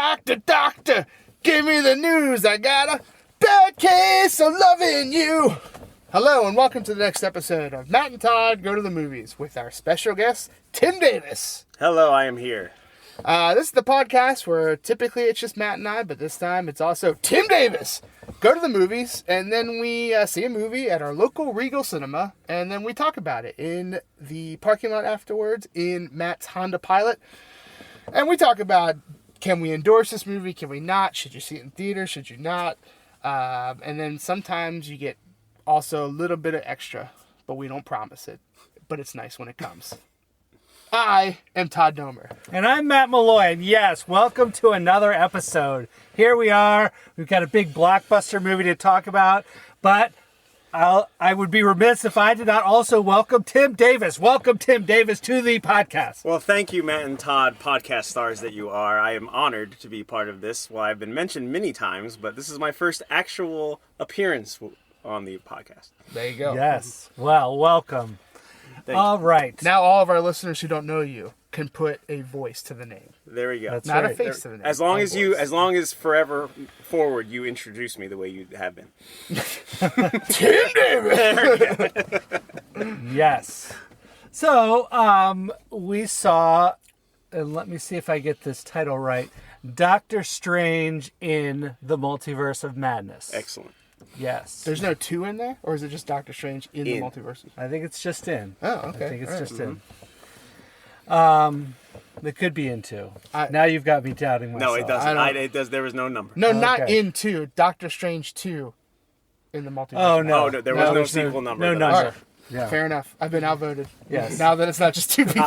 Doctor, doctor, give me the news. I got a bad case of loving you. Hello and welcome to the next episode of Matt and Todd Go to the Movies with our special guest, Tim Davis. Hello, I am here. This is the podcast where typically it's just Matt and I, but this time it's also Tim Davis. Go to the movies, and then we see a movie at our local Regal Cinema, and then we talk about it in the parking lot afterwards in Matt's Honda Pilot. And we talk about, can we endorse this movie, can we not, should you see it in theater, should you not? And then sometimes you get also a little bit of extra, but we don't promise it. But it's nice when it comes. I am Todd Domer. And I'm Matt Malloy, and yes, welcome to another episode. Here we are. We've got a big blockbuster movie to talk about, but I would be remiss if I did not also welcome Tim Davis. Welcome, Tim Davis, to the podcast. Well, thank you, Matt and Todd, podcast stars that you are. I am honored to be part of this. Well, I've been mentioned many times, but this is my first actual appearance on the podcast. There you go. Yes. Well, welcome. All right. Now all of our listeners who don't know you can put a voice to the name. There we go. That's Not right. a face to the name. As long as forever forward you introduce me the way you have been. Tim Davis! Yes. So, we saw, and let me see if I get this title right, Doctor Strange in the Multiverse of Madness. Excellent. Yes. There's no 2 in there? Or is it just Doctor Strange in the multiverse? I think it's just in. Oh, okay. I think it's All just right. in. It could be in 2. Now you've got me doubting myself. No, it doesn't. It does. There was no number. No, not Okay. in 2. Doctor Strange 2 in the multiverse. Oh, no. Oh, no, there was no there's sequel number. No that number. I- All right. Yeah. Fair enough. I've been outvoted. Yes. Now that it's not just 2 people.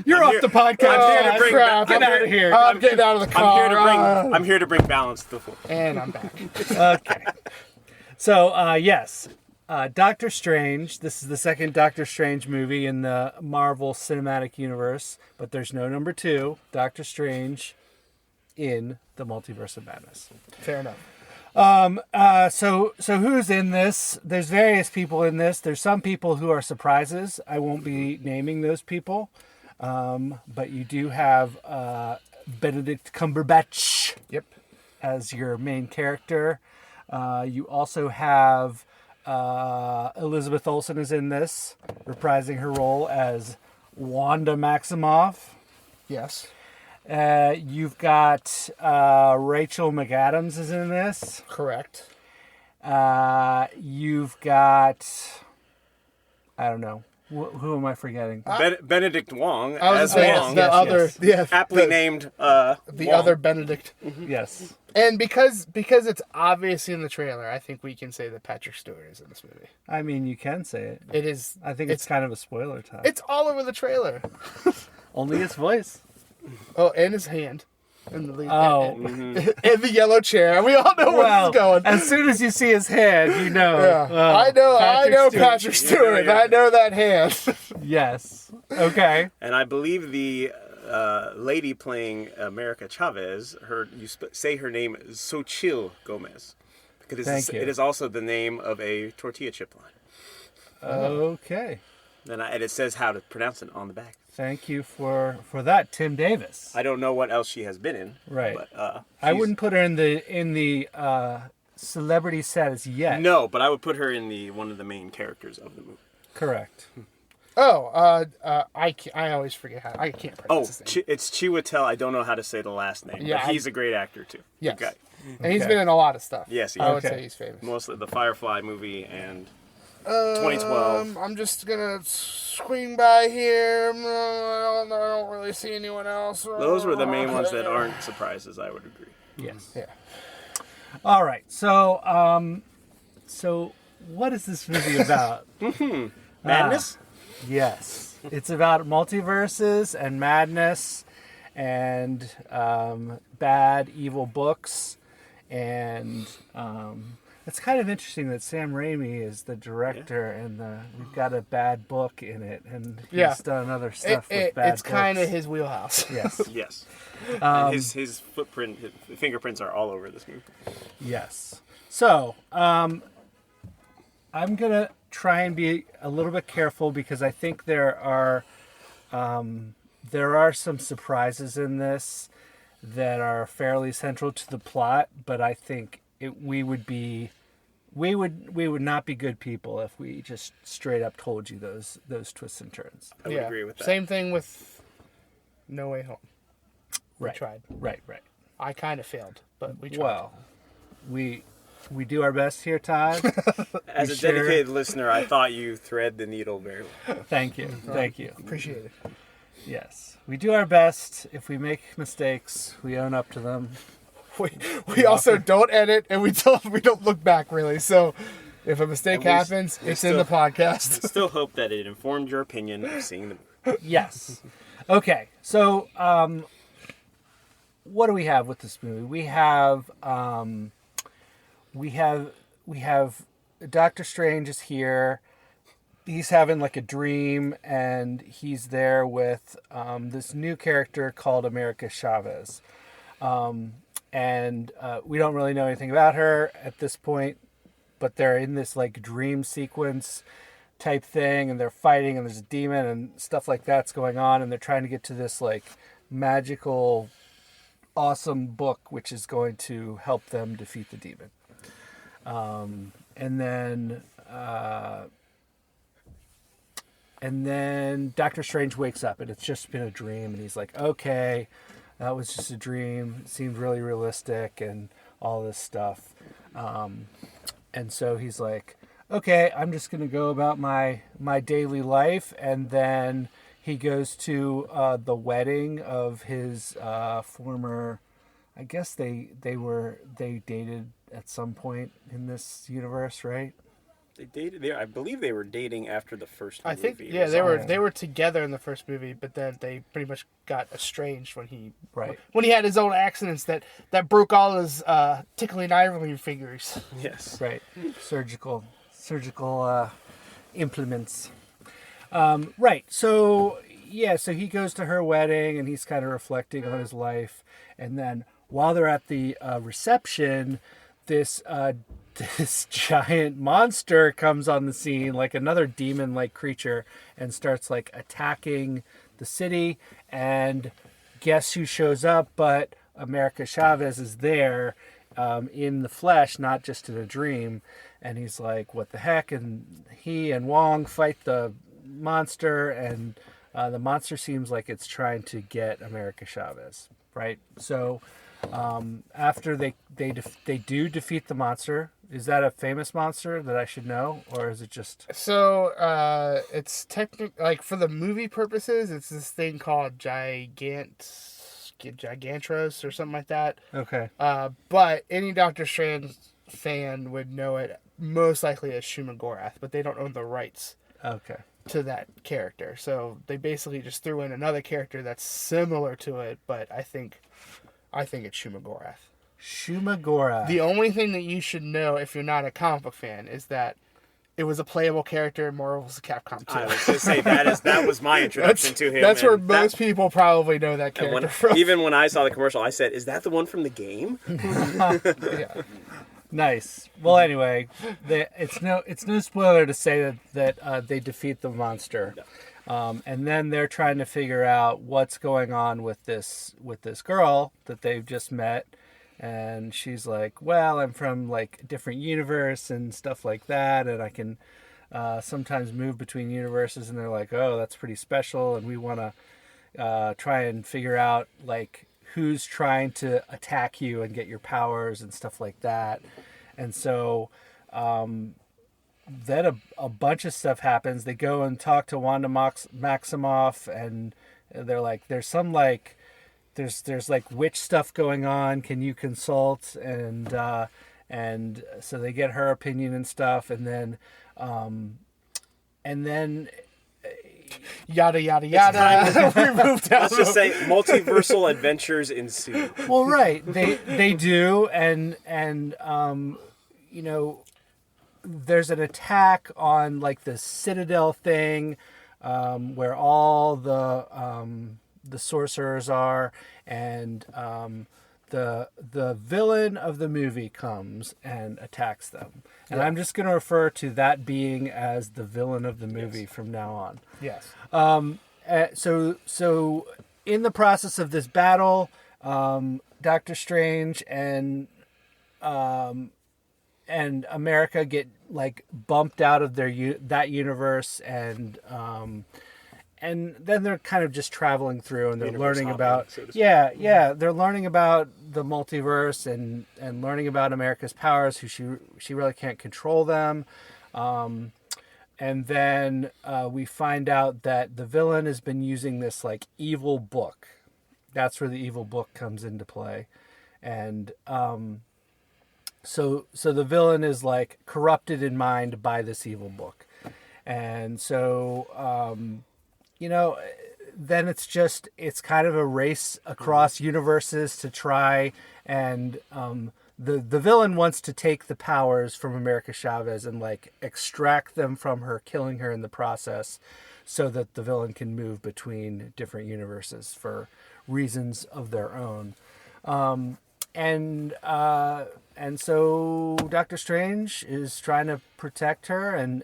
You're off the podcast. I'm here to bring- crap. Get out of here. I'm getting out of the car. I'm here to bring balance to the floor. And I'm back. Okay. So, yes. Doctor Strange. This is the second Doctor Strange movie in the Marvel Cinematic Universe, but there's no number 2. Doctor Strange in the Multiverse of Madness. Fair enough. So who's in this? There's various people in this. There's some people who are surprises. I won't be naming those people. But you do have Benedict Cumberbatch Yep. as your main character. You also have Elizabeth Olsen is in this, reprising her role as Wanda Maximoff. Yes. You've got Rachel McAdams is in this. Correct. You've got, I don't know, who am I forgetting? Benedict Wong. I was as saying Wong, the other, yes. yeah, aptly the, named. the Wong. other Benedict, Yes. and because it's obvious in the trailer, I think we can say that Patrick Stewart is in this movie. I mean, you can say it. It is. I think it's kind of a spoiler time. It's all over the trailer. Only his voice. Oh, and his hand, and the lead, Oh. and the yellow chair. We all know where this is going. as soon as you see his hand, you know. Yeah. I know Patrick Stewart. Yeah. I know that hand. Yes. Okay. And I believe the lady playing America Chavez, say her name is Xochitl Gomez, because Thank you. it is also the name of a tortilla chip line. Okay. And it says how to pronounce it on the back. Thank you for that, Tim Davis. I don't know what else she has been in. Right. But I wouldn't put her in the celebrity status yet. No, but I would put her in one of the main characters of the movie. Correct. Oh, I always forget how I can't Oh, pronounce his name. it's Chiwetel. I don't know how to say the last name. Yeah, but he's a great actor too. Yes. Okay. And he's been in a lot of stuff. Yes, he I is. would Okay. say he's famous. Mostly the Firefly movie and 2012. I'm just gonna swing by here. I don't really see anyone else. Those were the main ones that aren't surprises. I would agree. Yes. Yeah. All right. So, so what is this movie about? Madness. Yes. It's about multiverses and madness and bad, evil books. And it's kind of interesting that Sam Raimi is the director and we've got a bad book in it. And he's done other stuff with bad It's books. kind of his wheelhouse. Yes. Yes. And his footprint, his fingerprints are all over this movie. Yes. So, I'm going to try and be a little bit careful because I think there are some surprises in this. that are fairly central to the plot, but I think we would not be good people if we just straight up told you those twists and turns. I would agree with that. Same thing with No Way Home. We Right. tried. Right. I kind of failed, but we tried. Well, we do our best here, Todd. As a dedicated listener, I thought you thread the needle very well. Thank you. Appreciate it. Yes, we do our best. If we make mistakes, we own up to them. We also don't edit, and we don't look back really. So if a mistake happens, it's in the podcast. Still hope that it informed your opinion of seeing the movie. Yes. Okay. So, what do we have with this movie? We have Doctor Strange is here. He's having like a dream, and he's there with this new character called America Chavez. And we don't really know anything about her at this point, but they're in this like dream sequence type thing, and they're fighting, and there's a demon and stuff like that's going on, and they're trying to get to this like magical, awesome book, which is going to help them defeat the demon. And then Doctor Strange wakes up, and it's just been a dream, and he's like, okay, that was just a dream. It seemed really realistic and all this stuff. And so he's like, okay, I'm just going to go about my daily life. And then he goes to the wedding of his former, I guess they dated at some point in this universe, right? They dated. I believe they were dating after the first movie. I think, or yeah, something. they were together in the first movie, but then they pretty much got estranged when he had his own accidents that broke all his tickling ivory fingers. Yes. Right. Surgical implements. Right. So he goes to her wedding, and he's kind of reflecting on his life, and then while they're at the reception, this giant monster comes on the scene, like another demon-like creature, and starts like attacking the city. And guess who shows up? But America Chavez is there in the flesh, not just in a dream. And he's like, what the heck? And he and Wong fight the monster, and the monster seems like it's trying to get America Chavez, right? So after they do defeat the monster. Is that a famous monster that I should know, or is it just? So it's technically, like, for the movie purposes, it's this thing called Gigantros or something like that. Okay. But any Doctor Strange fan would know it most likely as Shumagorath, but they don't own the rights. Okay. To that character, so they basically just threw in another character that's similar to it, but I think it's Shumagorath. Shumagorath. The only thing that you should know if you're not a comic book fan is that it was a playable character in Marvel's Capcom 2. I was going to say that was my introduction to him. That's where most people probably know that character from. Even when I saw the commercial, I said, "Is that the one from the game?" Yeah. Nice. Well, anyway, it's no spoiler to say that they defeat the monster, and then they're trying to figure out what's going on with this girl that they've just met. And she's like, well, I'm from like a different universe and stuff like that, and I can sometimes move between universes. And they're like, oh, that's pretty special, and we want to try and figure out like who's trying to attack you and get your powers and stuff like that. And so then a bunch of stuff happens. They go and talk to Wanda Maximoff, and they're like, there's some like... There's like witch stuff going on. Can you consult? And so they get her opinion and stuff, and then yada yada yada. We moved out. Let's just say multiversal adventures ensue. Well, right, they do, and you know, there's an attack on like the Citadel thing, where all the sorcerers are, and the villain of the movie comes and attacks them. And I'm just going to refer to that being as the villain of the movie from now on. Yes. So in the process of this battle, Doctor Strange and America get like bumped out of that universe, and then they're kind of just traveling through, and they're learning about they're learning about the multiverse and learning about America's powers, who she really can't control them. And then we find out that the villain has been using this like evil book. That's where the evil book comes into play. And so the villain is like corrupted in mind by this evil book. And so, then it's kind of a race across universes to try and the villain wants to take the powers from America Chavez and like extract them from her, killing her in the process, so that the villain can move between different universes for reasons of their own. And so Doctor Strange is trying to protect her, and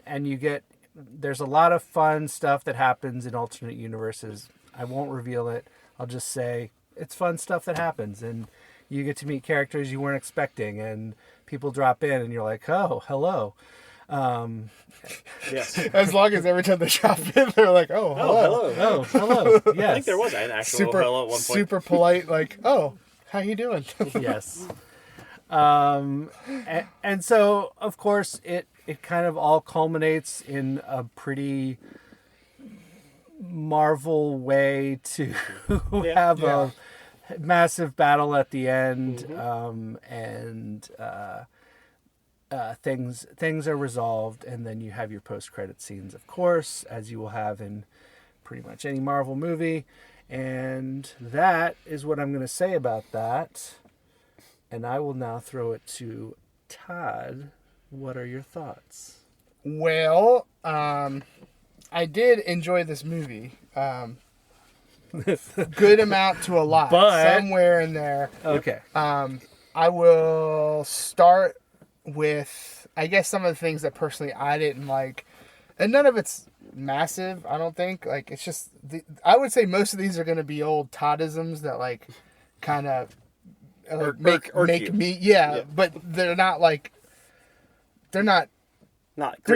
there's a lot of fun stuff that happens in alternate universes. I won't reveal it. I'll just say it's fun stuff that happens, and you get to meet characters you weren't expecting, and people drop in, and you're like, oh, hello. Yes. As long as every time they drop in, they're like, oh, hello. Oh, hello. Yes. I think there was an actual hello at one point. Super polite, like, oh, how you doing? Yes. And so, of course, it kind of all culminates in a pretty Marvel way to have a massive battle at the end, and things are resolved, and then you have your post-credit scenes, of course, as you will have in pretty much any Marvel movie. And that is what I'm going to say about that. And I will now throw it to Todd. What are your thoughts? Well, I did enjoy this movie. Good amount to a lot. But somewhere in there. Okay. I will start with, I guess, some of the things that personally I didn't like. And none of it's massive, I don't think. Like, it's just, I would say most of these are going to be old Toddisms that, like, kind of make me, but they're not, like, they're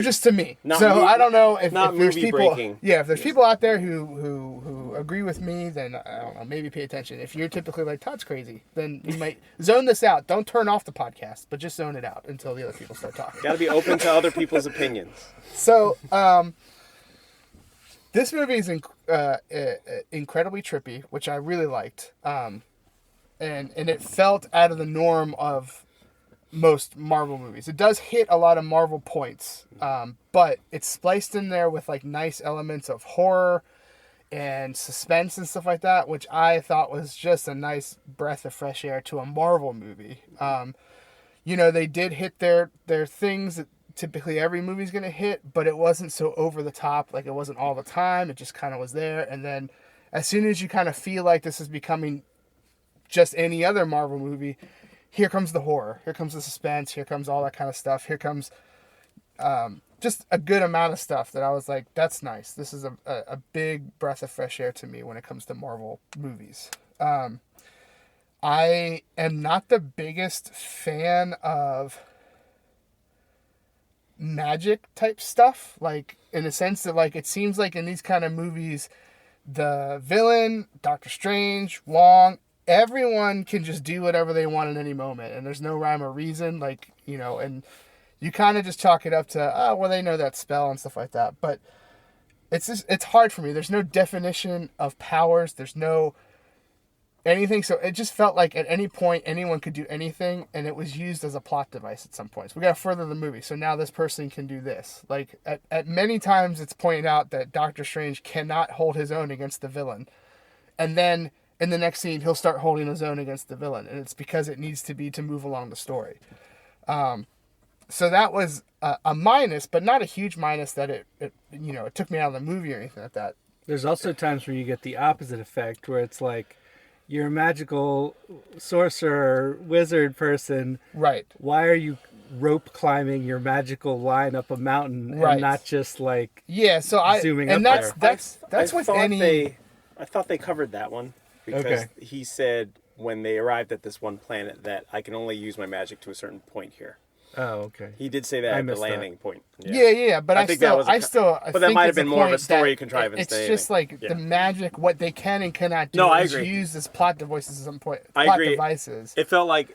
just to me. I don't know if there's people. Breaking. Yeah, if there's people out there who agree with me, then I don't know. Maybe pay attention. If you're typically like Todd's crazy, then you might zone this out. Don't turn off the podcast, but just zone it out until the other people start talking. Got to be open to other people's opinions. So, this movie is incredibly trippy, which I really liked, and it felt out of the norm of most Marvel movies. It does hit a lot of Marvel points, but it's spliced in there with like nice elements of horror and suspense and stuff like that, which I thought was just a nice breath of fresh air to a Marvel movie. They did hit their things that typically every movie's going to hit, but it wasn't so over the top. Like, it wasn't all the time. It just kind of was there. And then as soon as you kind of feel like this is becoming just any other Marvel movie, here comes the horror. Here comes the suspense. Here comes all that kind of stuff. Here comes just a good amount of stuff that I was like, that's nice. This is a big breath of fresh air to me when it comes to Marvel movies. I am not the biggest fan of magic type stuff. Like, in the sense that, like, it seems like in these kind of movies, the villain, Doctor Strange, Wong, everyone can just do whatever they want at any moment, and there's no rhyme or reason, like, and you kind of just chalk it up to, they know that spell and stuff like that. But it's hard for me. There's no definition of powers. There's no anything. So it just felt like at any point anyone could do anything, and it was used as a plot device at some points. We got to further the movie, so now this person can do this. Like, at many times it's pointed out that Doctor Strange cannot hold his own against the villain, and then in the next scene, he'll start holding his own against the villain, and it's because it needs to be to move along the story. So that was a minus, but not a huge minus that it took me out of the movie or anything like that. There's also times where you get the opposite effect, where it's like, you're a magical sorcerer, wizard person. Right. Why are you rope climbing your magical line up a mountain and not just like zooming up there? That's what any... I thought they covered that one. Because he said when they arrived at this one planet that I can only use my magic to a certain point here. Oh, okay. He did say that at the landing point. Yeah, but I think still, that was but that might have been more of a story contrivance. It's just like the magic, what they can and cannot do. No, I is agree. Used as plot devices at some point. I Plot agree. devices. It felt like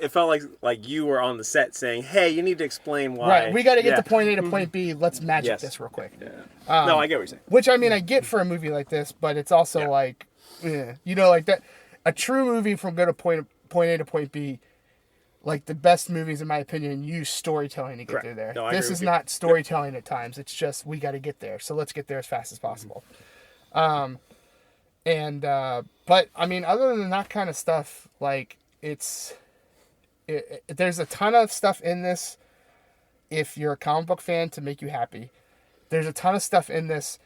you were on the set saying, "Hey, you need to explain why." Right, we got to get to point A to point B. Let's magic this real quick. Yeah. No, I get what you're saying. Which I mean, I get for a movie like this, but it's also like, like that. A true movie from go to point A to point B. Like the best movies, in my opinion, use storytelling to get through there. No, this is not storytelling at times. It's just we got to get there, so let's get there as fast as possible. But I mean, other than that kind of stuff, like there's a ton of stuff in this. If you're a comic book fan, to make you happy, there's a ton of stuff in this.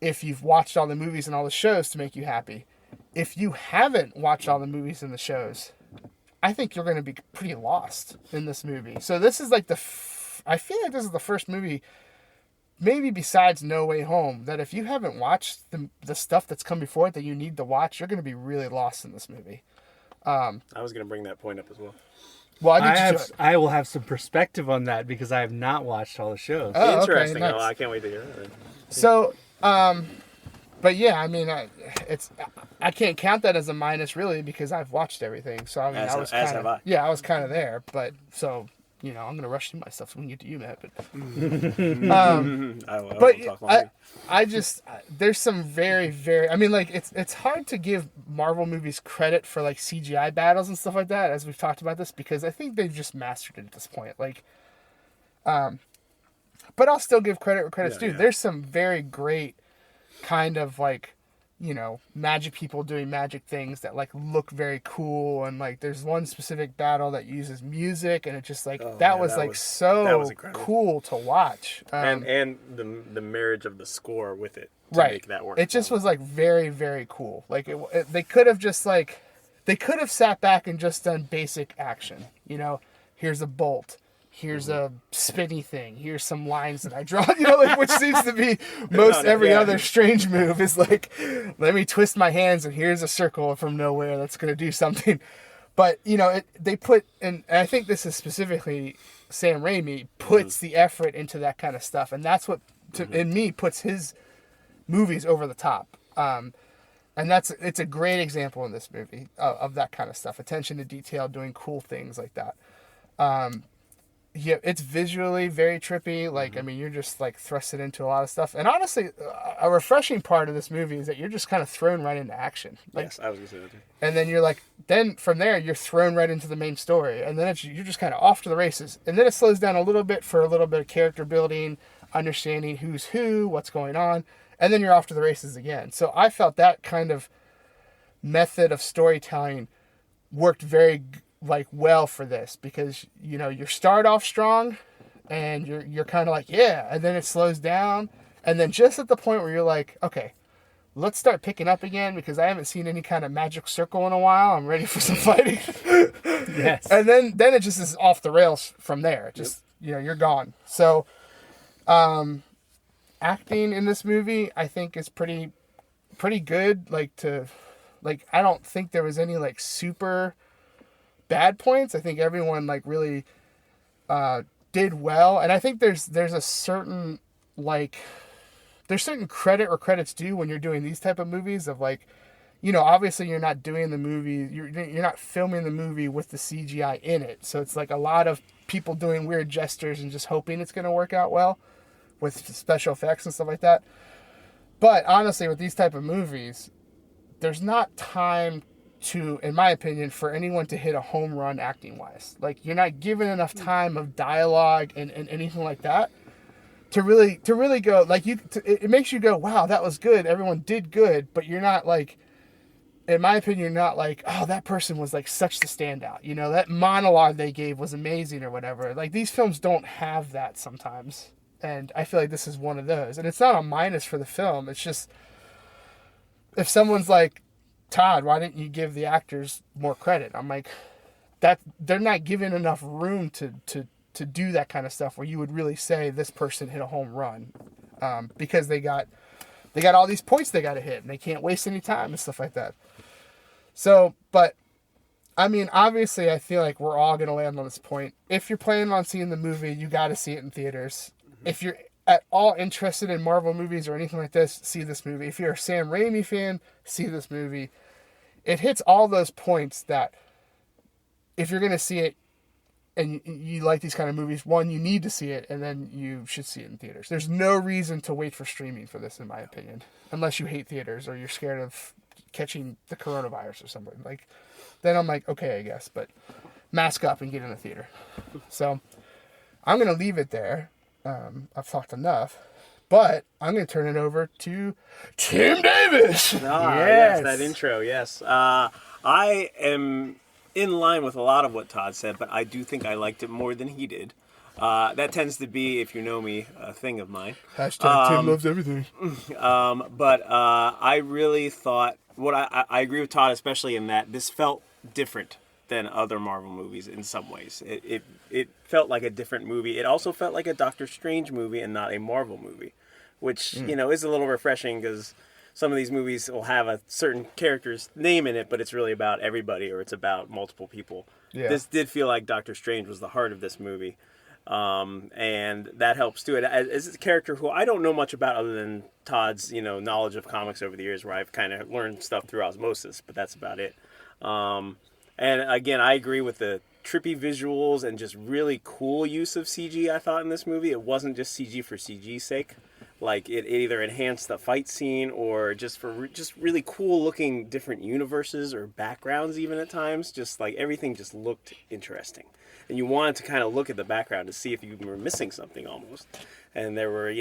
If you've watched all the movies and all the shows, to make you happy. If you haven't watched all the movies and the shows, I think you're going to be pretty lost in this movie. So this is like I feel like this is the first movie, maybe besides No Way Home, that if you haven't watched the stuff that's come before it that you need to watch, you're going to be really lost in this movie. I was going to bring that point up as well. Well, I will have some perspective on that because I have not watched all the shows. Oh, interesting. Okay, nice. Oh, I can't wait to hear it. So, but yeah, I mean, I can't count that as a minus really because I've watched everything. So I mean, I was kind of there. But so I'm gonna rush through my stuff so we can get to you, Matt. But I just there's some very very. I mean, like it's hard to give Marvel movies credit for like CGI battles and stuff like that, as we've talked about this, because I think they've just mastered it at this point. Like, but I'll still give credit where credit's due. There's some very great kind of like, magic people doing magic things that like look very cool, and like there's one specific battle that uses music, and it just like that was so cool to watch. And the marriage of the score with it to make that work. It just was like very very cool. Like they could have just like sat back and just done basic action. Here's a bolt. Here's a spinny thing. Here's some lines that I draw, which seems to be most every other Strange move is like, let me twist my hands and here's a circle from nowhere that's going to do something. But, they put, and I think this is specifically Sam Raimi, puts the effort into that kind of stuff. And that's what, in me, puts his movies over the top. And it's a great example in this movie of that kind of stuff. Attention to detail, doing cool things like that. Yeah, it's visually very trippy. Like, I mean, you're just like thrusted into a lot of stuff. And honestly, a refreshing part of this movie is that you're just kind of thrown right into action. Like, yes, I was going to say that too. And then you're like, then from there, you're thrown right into the main story. And then you're just kind of off to the races. And then it slows down a little bit for a little bit of character building, understanding who's who, what's going on. And then you're off to the races again. So I felt that kind of method of storytelling worked very well for this, because you start off strong and you're kind of like, and then it slows down, and then just at the point where you're like, okay, let's start picking up again because I haven't seen any kind of magic circle in a while. I'm ready for some fighting. Yes. And then it just is off the rails from there. Just you're gone. So acting in this movie I think is pretty good. I don't think there was any like super bad points. I think everyone like really did well, and I think there's a certain there's certain credit or credits due when you're doing these type of movies of like, obviously you're not doing the movie, you're not filming the movie with the CGI in it, so it's like a lot of people doing weird gestures and just hoping it's going to work out well with special effects and stuff like that. But honestly, with these type of movies, there's not time to, in my opinion, for anyone to hit a home run acting wise. Like, you're not given enough time of dialogue and anything like that to really go like it makes you go, wow, that was good, everyone did good, but you're not like, in my opinion, you're not like, oh, that person was like such the standout, that monologue they gave was amazing or whatever. Like, these films don't have that sometimes, and I feel like this is one of those. And it's not a minus for the film, it's just, if someone's like, Todd, why didn't you give the actors more credit? I'm like, that they're not given enough room to do that kind of stuff where you would really say this person hit a home run, because they got all these points they got to hit and they can't waste any time and stuff like that. So, but I mean, obviously, I feel like we're all going to land on this point. If you're planning on seeing the movie, you got to see it in theaters. Mm-hmm. If you're at all interested in Marvel movies or anything like this, see this movie. If you're a Sam Raimi fan, see this movie. It hits all those points that if you're going to see it and you like these kind of movies, one, you need to see it, and then you should see it in theaters. There's no reason to wait for streaming for this, in my opinion, unless you hate theaters or you're scared of catching the coronavirus or something. Like, then I'm like, okay, I guess, but mask up and get in the theater. So I'm going to leave it there. I've talked enough, but I'm going to turn it over to Tim Davis. Yes, that intro, yes. I am in line with a lot of what Todd said, but I do think I liked it more than he did. That tends to be, if you know me, a thing of mine. Hashtag Tim loves everything. But I really thought, I agree with Todd, especially in that this felt different than other Marvel movies in some ways. It felt like a different movie. It also felt like a Doctor Strange movie and not a Marvel movie, which, is a little refreshing because some of these movies will have a certain character's name in it, but it's really about everybody or it's about multiple people. Yeah. This did feel like Doctor Strange was the heart of this movie. And that helps too. As a character who I don't know much about other than Todd's, knowledge of comics over the years where I've kind of learned stuff through osmosis, but that's about it. And again, I agree with the trippy visuals and just really cool use of CG I thought in this movie. It wasn't just CG for CG's sake. Like, it either enhanced the fight scene or just for just really cool looking different universes or backgrounds even at times. Just like everything just looked interesting. And you wanted to kind of look at the background to see if you were missing something almost. And there were,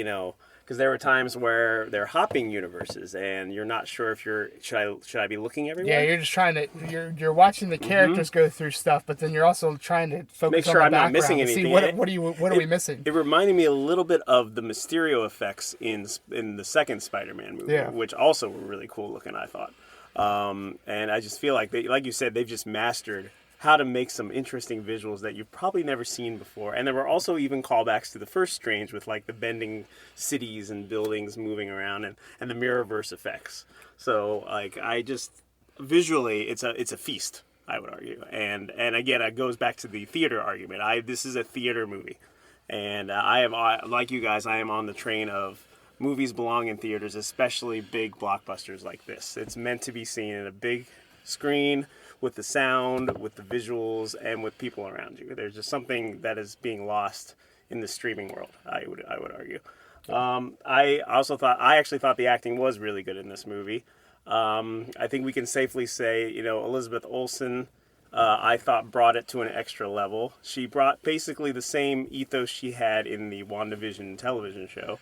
because there were times where they're hopping universes and you're not sure if should I be looking everywhere? Yeah, you're just trying to, you're watching the characters go through stuff, but then you're also trying to focus Make sure on the I'm not missing background. anything. See, what are we missing? It reminded me a little bit of the Mysterio effects in the second Spider-Man movie, which also were really cool looking, I thought. And I just feel like, like you said, they've just mastered how to make some interesting visuals that you've probably never seen before. And there were also even callbacks to the first Strange with like the bending cities and buildings moving around and the Mirrorverse effects. So like visually it's a feast, I would argue. And again, it goes back to the theater argument. This is a theater movie. And like you guys, I am on the train of movies belong in theaters, especially big blockbusters like this. It's meant to be seen in a big screen, with the sound, with the visuals, and with people around you. There's just something that is being lost in the streaming world, I would argue. I actually thought the acting was really good in this movie. I think we can safely say, Elizabeth Olsen, I thought brought it to an extra level. She brought basically the same ethos she had in the WandaVision television show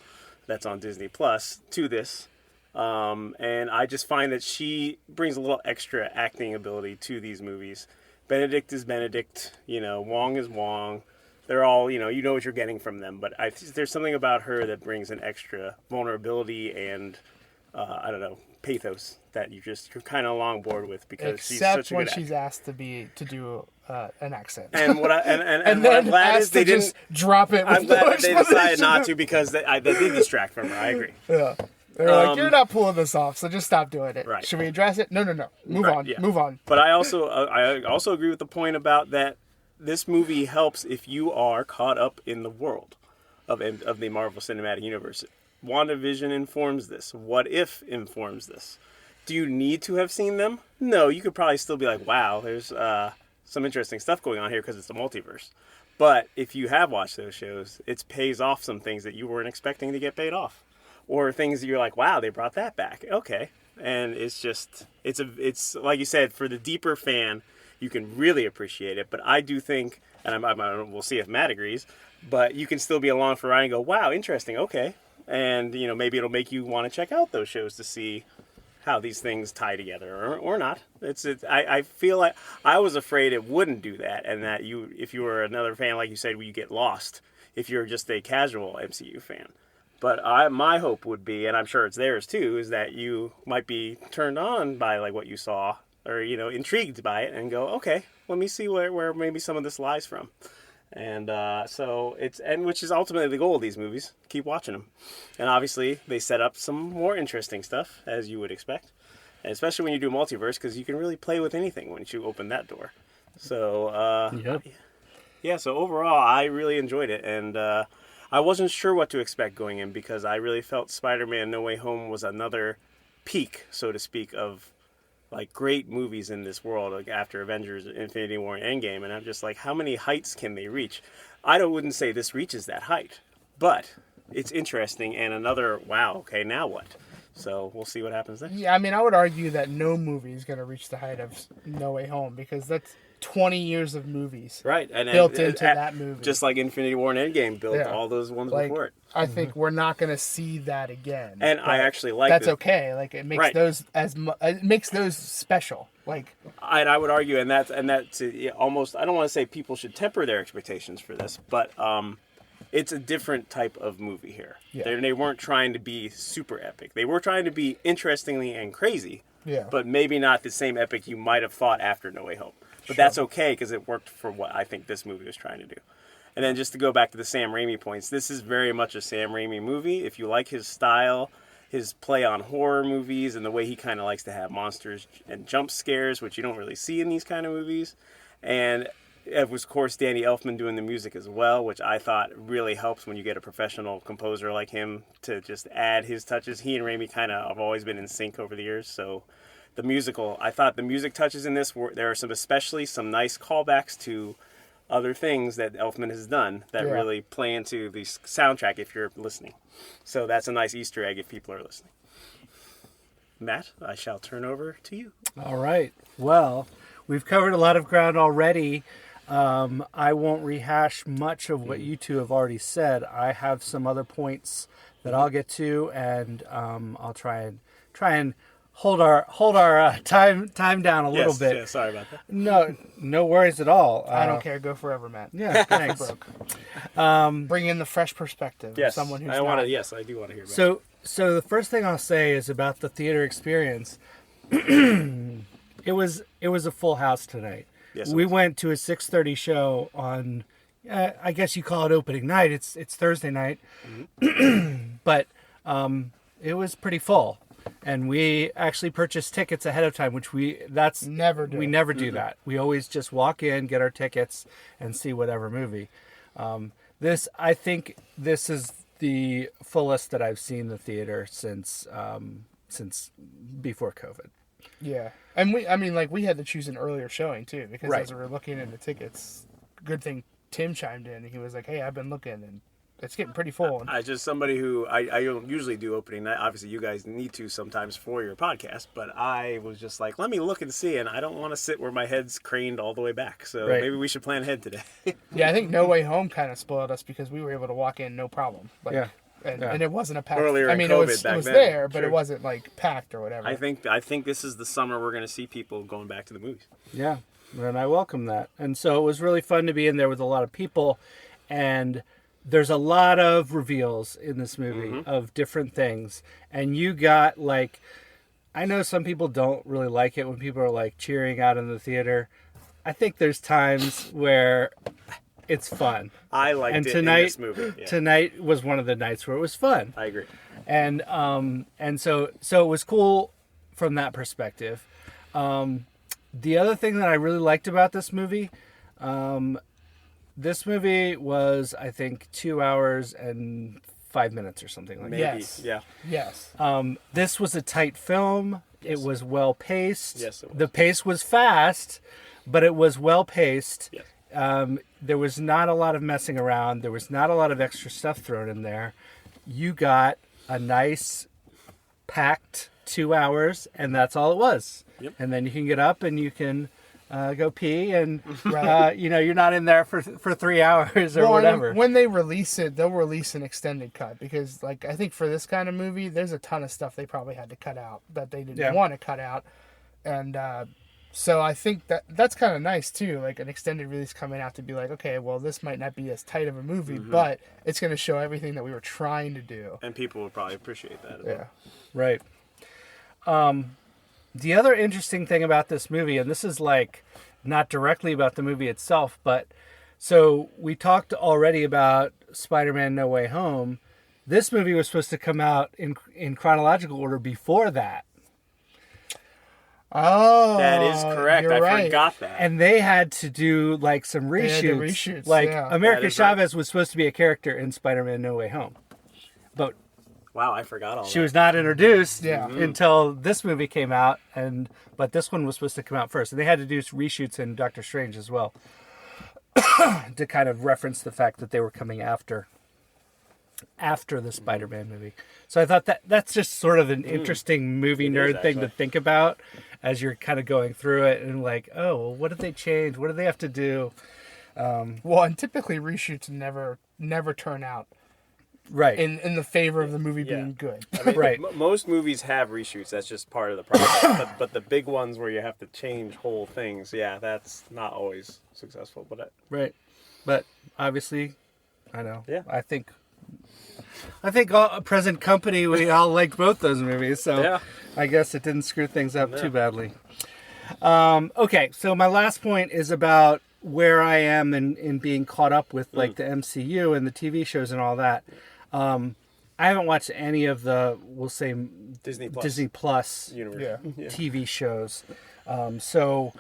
that's on Disney Plus to this. And I just find that she brings a little extra acting ability to these movies. Benedict is Benedict, Wong is Wong. They're all, you know what you're getting from them. But there's something about her that brings an extra vulnerability and, pathos that you're kind of along board with because she's such a good actor. Except when she's asked to do an accent. And what I'm glad is they didn't just drop it. I'm glad that they decided not to because they did distract from her. I agree. Yeah. They're like, you're not pulling this off, so just stop doing it. Right. Should we address it? No. Move on. Yeah. Move on. But I also agree with the point about that this movie helps if you are caught up in the world of the Marvel Cinematic Universe. WandaVision informs this. What If informs this. Do you need to have seen them? No, you could probably still be like, wow, there's some interesting stuff going on here because it's the multiverse. But if you have watched those shows, it pays off some things that you weren't expecting to get paid off. Or things that you're like, wow, they brought that back. Okay. And it's like you said, for the deeper fan, you can really appreciate it. But I do think, and we'll see if Matt agrees, but you can still be along for a ride and go, wow, interesting. Okay. And, maybe it'll make you want to check out those shows to see how these things tie together or not. I feel like I was afraid it wouldn't do that. And that if you were another fan, like you said, you get lost if you're just a casual MCU fan. But my hope would be, and I'm sure it's theirs too, is that you might be turned on by like what you saw, or intrigued by it, and go, okay, let me see where maybe some of this lies from, and which is ultimately the goal of these movies. Keep watching them, and obviously they set up some more interesting stuff as you would expect, And especially when you do multiverse, because you can really play with anything once you open that door. So, Yep. yeah, so overall, I really enjoyed it. And I wasn't sure what to expect going in because I really felt Spider-Man No Way Home was another peak, so to speak, of like great movies in this world, like after Avengers, Infinity War, and Endgame. And I'm just like, how many heights can they reach? Wouldn't say this reaches that height, but it's interesting and another, wow, okay, now what? So we'll see what happens next. Yeah, I mean, I would argue that no movie is going to reach the height of No Way Home because that's 20 years of movies right, and built into that movie. Just like Infinity War and Endgame built all those ones before it. I think we're not going to see that again. And I actually like that's okay. Like it makes those it makes those special. Like I would argue, and that's almost. I don't want to say people should temper their expectations for this, but it's a different type of movie here. Yeah. They weren't trying to be super epic. They were trying to be interestingly and crazy. Yeah. But maybe not the same epic you might have thought after No Way Home. But that's okay because it worked for what I think this movie was trying to do. And then just to go back to the Sam Raimi points, this is very much a Sam Raimi movie. If you like his style, his play on horror movies, and the way he kind of likes to have monsters and jump scares, which you don't really see in these kind of movies. And it was, of course, Danny Elfman doing the music as well, which I thought really helps when you get a professional composer like him to just add his touches. He and Raimi kind of have always been in sync over the years, so the musical, I thought the music touches in this were, there are especially some nice callbacks to other things that Elfman has done that really play into the soundtrack if you're listening. So that's a nice Easter egg if people are listening. Matt, I shall turn over to you. All right. Well, we've covered a lot of ground already. I won't rehash much of what you two have already said. I have some other points that I'll get to, and I'll try and hold our time down a little bit. Yeah, sorry about that. No worries at all. I don't care. Go forever, Matt. Yeah, thanks. Bring in the fresh perspective. Yes, Of someone who's Yes, I do want to hear about it. So the first thing I'll say is about the theater experience. It was a full house tonight. Yes, we went to a 6:30 show on, I guess you call it opening night. It's Thursday night, but it was pretty full. And we actually purchased tickets ahead of time, which we never do that. We always just walk in, get our tickets, and see whatever movie. I think this is the fullest that I've seen the theater since before COVID. Yeah, and we had to choose an earlier showing too because as we were looking into tickets, good thing Tim chimed in. He was like, "Hey, I've been looking and it's getting pretty full." I just somebody who I don't usually do opening night. Obviously, you guys need to sometimes for your podcast, but I was just like, let me look and see, and I don't want to sit where my head's craned all the way back. So maybe we should plan ahead today. Yeah, I think No Way Home kind of spoiled us because we were able to walk in no problem. And it wasn't a packed. Earlier I mean, in COVID it was back then, there, but sure. it wasn't like packed or whatever. I think this is the summer we're going to see people going back to the movies. Yeah, and I welcome that. And so it was really fun to be in there with a lot of people, and there's a lot of reveals in this movie of different things. And you got I know some people don't really like it when people are like cheering out in the theater. I think there's times where it's fun. I liked it in this movie. Yeah. Tonight was one of the nights where it was fun. I agree. And so it was cool from that perspective. The other thing that I really liked about this movie was, I think, 2 hours and 5 minutes or something like that. Maybe. Yes. Yeah. Yes. This was a tight film. Yes. It was well paced. Yes, it was. The pace was fast, but it was well paced. Yes. There was not a lot of messing around. There was not a lot of extra stuff thrown in there. You got a nice packed 2 hours, and that's all it was. Yep. And then you can get up and you can go pee, and you're not in there for 3 hours or whatever. When they release it, they'll release an extended cut because, I think for this kind of movie, there's a ton of stuff they probably had to cut out that they didn't want to cut out, and so I think that's kind of nice too, like an extended release coming out to be like, okay, well, this might not be as tight of a movie, but it's going to show everything that we were trying to do, and people would probably appreciate that as well. Right. The other interesting thing about this movie, and this is not directly about the movie itself, but so we talked already about Spider-Man No Way Home. This movie was supposed to come out in chronological order before that. Oh, That is correct. You're I right. forgot that. And they had to do like some They had reshoots. to reshoots, Like yeah. America That is right. Chavez was supposed to be a character in Spider-Man No Way Home, but Wow, I forgot all she that. was not introduced Yeah. until this movie came out, but this one was supposed to come out first, and they had to do reshoots in Doctor Strange as well to kind of reference the fact that they were coming after the Spider-Man movie. So I thought that's just sort of an interesting movie nerd thing to think about as you're kind of going through it and like, oh, well, what did they change? What do they have to do? Well, and typically reshoots never turn out Right. in the favor of the movie Yeah. being good. I mean, Right. Most movies have reshoots. That's just part of the process. but the big ones where you have to change whole things, yeah, that's not always successful. But Right. But obviously, I know. Yeah. I think all present company, we all liked both those movies, so Yeah. I guess it didn't screw things up too badly. Okay, so my last point is about where I am in being caught up with like the MCU and the TV shows and all that. I haven't watched any of the, we'll say, Disney Plus universe. Yeah. TV shows. So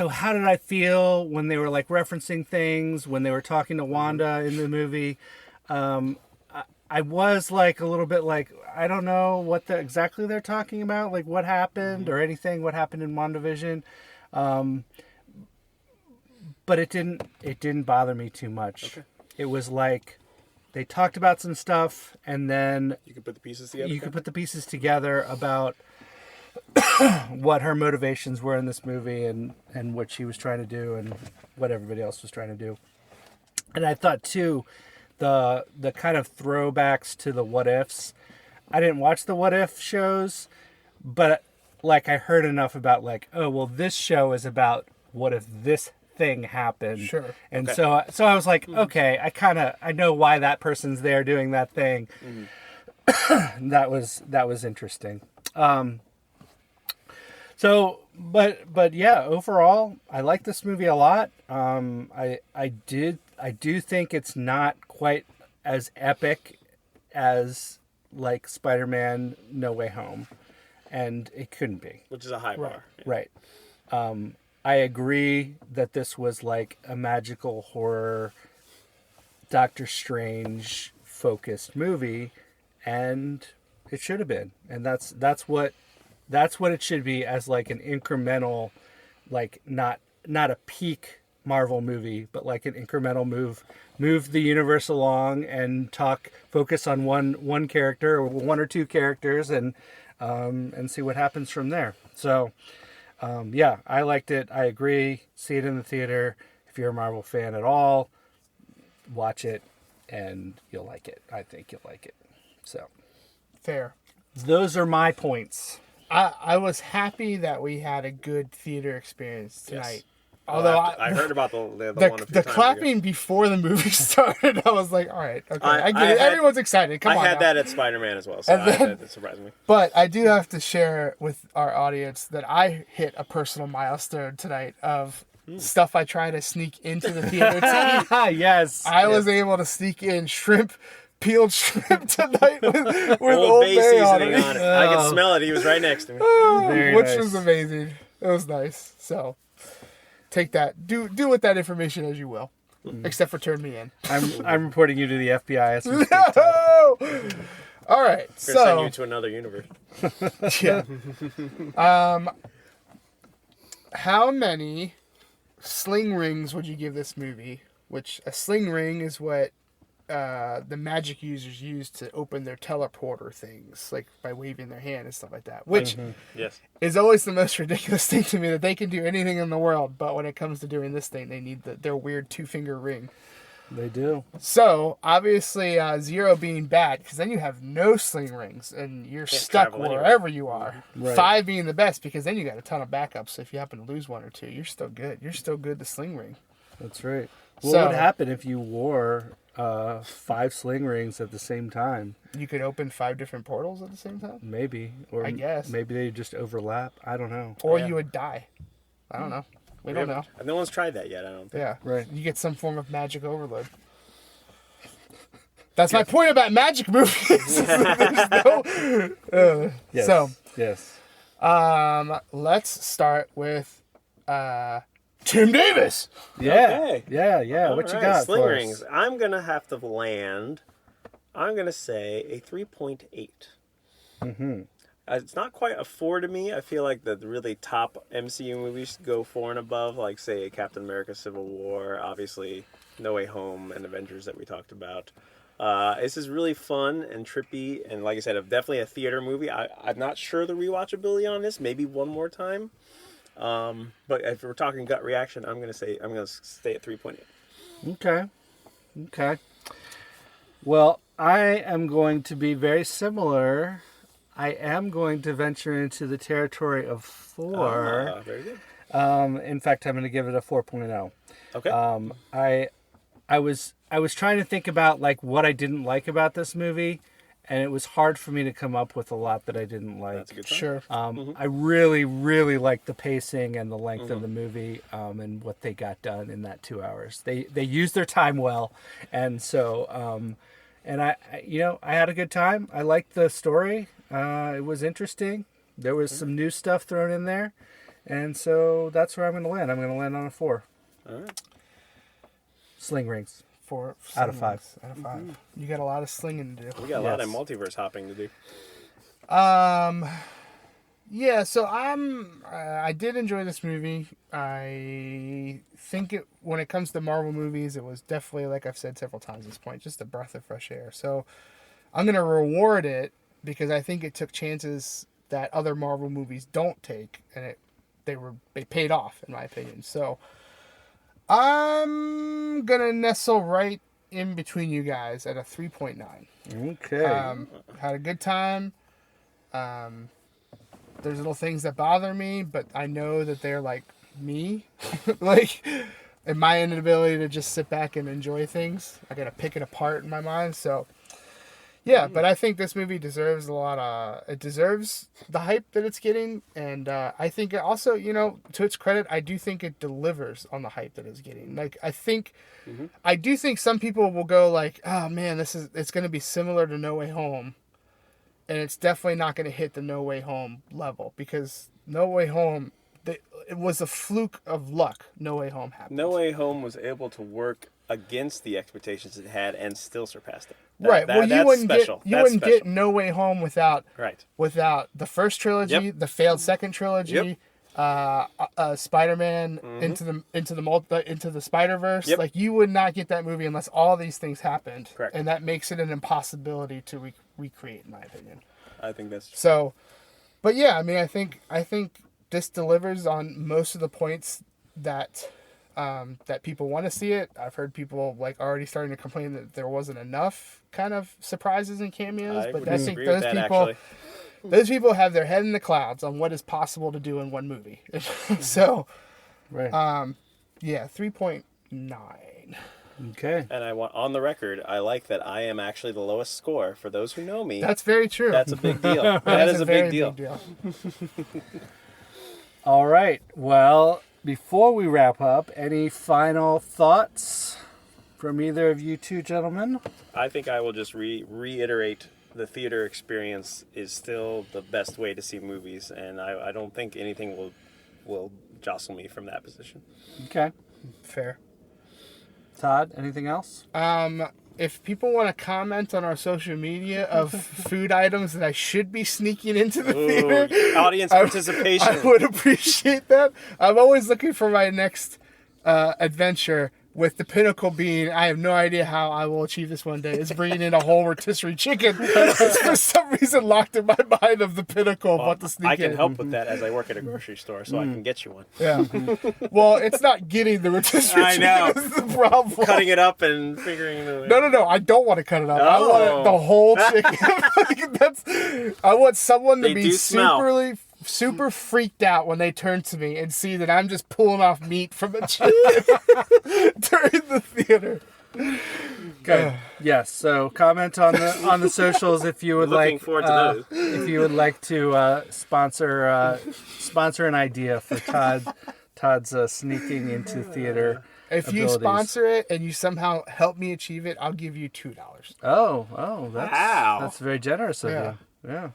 how did I feel when they were like referencing things, when they were talking to Wanda in the movie? I was like a little bit like, I don't know what exactly they're talking about, like what happened or anything, what happened in WandaVision. But it didn't bother me too much. Okay. It was like they talked about some stuff and then You can put the pieces together. you could put the pieces together about what her motivations were in this movie and what she was trying to do and what everybody else was trying to do. And I thought too, the kind of throwbacks to the what ifs. I didn't watch the what if shows, but like I heard enough about like, oh well, this show is about what if this thing happened. Sure. And Okay. so I was like, okay, I know why that person's there doing that thing. That was interesting. So, but yeah, overall, I like this movie a lot. I do think it's not quite as epic as like Spider-Man No Way Home, and it couldn't be. Which is a high bar. Yeah. Right. I agree that this was like a magical horror, Doctor Strange focused movie, and it should have been. And that's what it should be, as like an incremental, like not a peak Marvel movie, but like an incremental move the universe along and focus on one character or one or two characters and see what happens from there. So yeah, I liked it. I agree. See it in the theater. If you're a Marvel fan at all, watch it and you'll like it. I think you'll like it. So Fair. those are my points. I was happy that we had a good theater experience tonight. Yes. Although I heard about the one a few the times clapping ago. before the movie started, I was like, all right, okay, I get it. had- Everyone's excited. Come I on had now. that at Spider-Man as well, so And then- that surprised me. But I do have to share with our audience that I hit a personal milestone tonight of stuff I try to sneak into the theater to eat. Yes. I was able to sneak in peeled shrimp tonight with Old Old Bay Bay on seasoning it. on it. I could smell it. He was right next to me. Very Which nice. was amazing. It was nice. So take that. Do with that information as you will. Except for turn me in. I'm reporting you to the FBI as we speak. No! All right. We're gonna send So you to another universe. yeah. How many sling rings would you give this movie? Which a sling ring is what the magic users use to open their teleporter things, like by waving their hand and stuff like that. Which Yes. is always the most ridiculous thing to me, that they can do anything in the world, but when it comes to doing this thing, they need their weird 2-finger ring. They do. So obviously, 0 being bad, because then you have no sling rings and you're stuck travel anywhere. wherever you are. Right. 5 being the best, because then you got a ton of backups. So if you happen to lose 1 or 2, you're still good. You're still good to sling ring. That's right. What So- would happen if you wore 5 sling rings at the same time? You could open 5 different portals at the same time, Maybe. Or I guess. maybe they just overlap. I don't know. or Yeah. you would die. I don't know. We don't know. No one's tried that yet, I don't think. Yeah. Right. You get some form of magic overload. That's my point about magic movies. There's no, Yes. So, Yes. Let's start with Tim Davis. Yeah. Okay. Yeah. All What you right, got Sling for rings. us? I'm going to have to land, I'm going to say a 3.8. Mm-hmm. It's not quite a 4 to me. I feel like the really top MCU movies go 4 and above, like, say, Captain America Civil War, obviously No Way Home, and Avengers that we talked about. This is really fun and trippy, and like I said, definitely a theater movie. I'm not sure the rewatchability on this. Maybe one more time. But if we're talking gut reaction, I'm gonna stay at 3.8. Okay. Well, I am going to be very similar. I am going to venture into the territory of 4. Very good. In fact, I'm going to give it a 4.0. Okay. I was trying to think about like what I didn't like about this movie, and it was hard for me to come up with a lot that I didn't like. That's a good sign. Sure. I really, really liked the pacing and the length of the movie, and what they got done in that 2 hours. They used their time well, and so and I had a good time. I liked the story. It was interesting. There was some new stuff thrown in there, and so that's where I'm going to land. I'm going to land on a 4. All right. Sling rings. 4 Out of 5. Out of 5. You got a lot of slinging to do. We got a lot of multiverse hopping to do. Yeah, so I did enjoy this movie. I think when it comes to Marvel movies, it was definitely, like I've said several times at this point, just a breath of fresh air. So I'm going to reward it because I think it took chances that other Marvel movies don't take, and they paid off, in my opinion. So I'm going to nestle right in between you guys at a 3.9. Okay. Had a good time. There's little things that bother me, but I know that they're like me. Like, and my inability to just sit back and enjoy things. I got to pick it apart in my mind. So, yeah, but I think this movie deserves it deserves the hype that it's getting. And I think it also, to its credit, I do think it delivers on the hype that it's getting. Like, I do think some people will go like, oh man, it's going to be similar to No Way Home. And it's definitely not going to hit the No Way Home level because No Way Home, it was a fluke of luck. No Way Home happened. No Way Home was able to work against the expectations it had and still surpassed it. Right. Well, you wouldn't get No Way Home without right. Without the first trilogy, the failed second trilogy, Spider-Man into the Spider-Verse. Yep. Like, you would not get that movie unless all these things happened. Correct. And that makes it an impossibility to recreate, in my opinion. I think that's true. So, but yeah, I mean, I think this delivers on most of the points that people want to see it. I've heard people like already starting to complain that there wasn't enough kind of surprises and cameos, but I think those people have their head in the clouds on what is possible to do in one movie. So, right. 3.9. Okay. And I want on the record, I like that I am actually the lowest score. For those who know me, that's very true. That's a big deal. That is a big deal. All right. Well, before we wrap up, any final thoughts from either of you two gentlemen? I think I will just reiterate the theater experience is still the best way to see movies, and I don't think anything will jostle me from that position. Okay. Fair. Todd, anything else? If people want to comment on our social media of food items that I should be sneaking into the theater, audience participation, I would appreciate that. I'm always looking for my next adventure, with the pinnacle being, I have no idea how I will achieve this one day, is bringing in a whole rotisserie chicken. It's for some reason locked in my mind of the pinnacle of what to sneak in. I can help with that as I work at a grocery store, so I can get you one. Yeah. Well, it's not getting the rotisserie chicken. I know. Is the problem. Cutting it up and figuring it out. No. I don't want to cut it up. I want the whole chicken. I want someone to be super freaked out when they turn to me and see that I'm just pulling off meat from a chicken during the theater. Good. Yes. So comment on the socials if you would Looking forward to those. If you would like to sponsor an idea for Todd's sneaking into theater. If you sponsor it and you somehow help me achieve it, I'll give you $2. Oh, that's very generous of you. Yeah.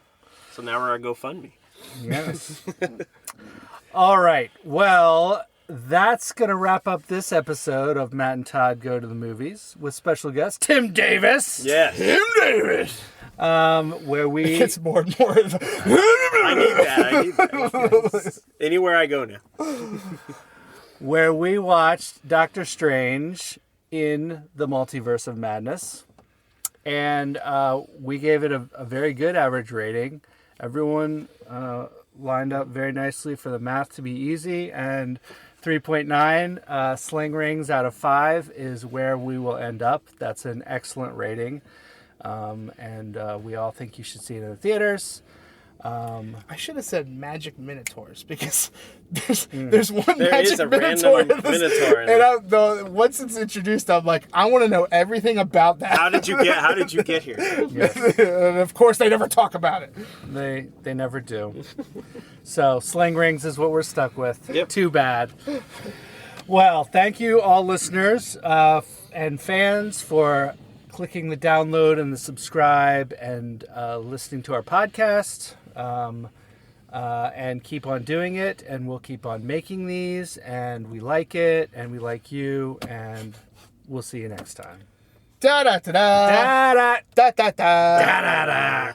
So now we're on GoFundMe. Yes. All right. Well, that's going to wrap up this episode of Matt and Todd Go to the Movies with special guest Tim Davis. Yes. Tim Davis. Where we... It gets more and more. I need that. Yes. Anywhere I go now. Where we watched Doctor Strange in the Multiverse of Madness. And we gave it a very good average rating. Everyone lined up very nicely for the math to be easy. And 3.9 sling rings out of 5 is where we will end up. That's an excellent rating. And we all think you should see it in the theaters. I should have said magic minotaurs because there's one There magic is a minotaur, random minotaur in and once it's introduced, I'm like, I want to know everything about that. How did you get here? Yes. And of course, they never talk about it. They never do. So sling rings is what we're stuck with. Yep. Too bad. Well, thank you all listeners and fans for clicking the download and the subscribe and listening to our podcast. And keep on doing it, and we'll keep on making these, and we like it, and we like you, and we'll see you next time. Da da da da Da-da. da da da Da-da-da.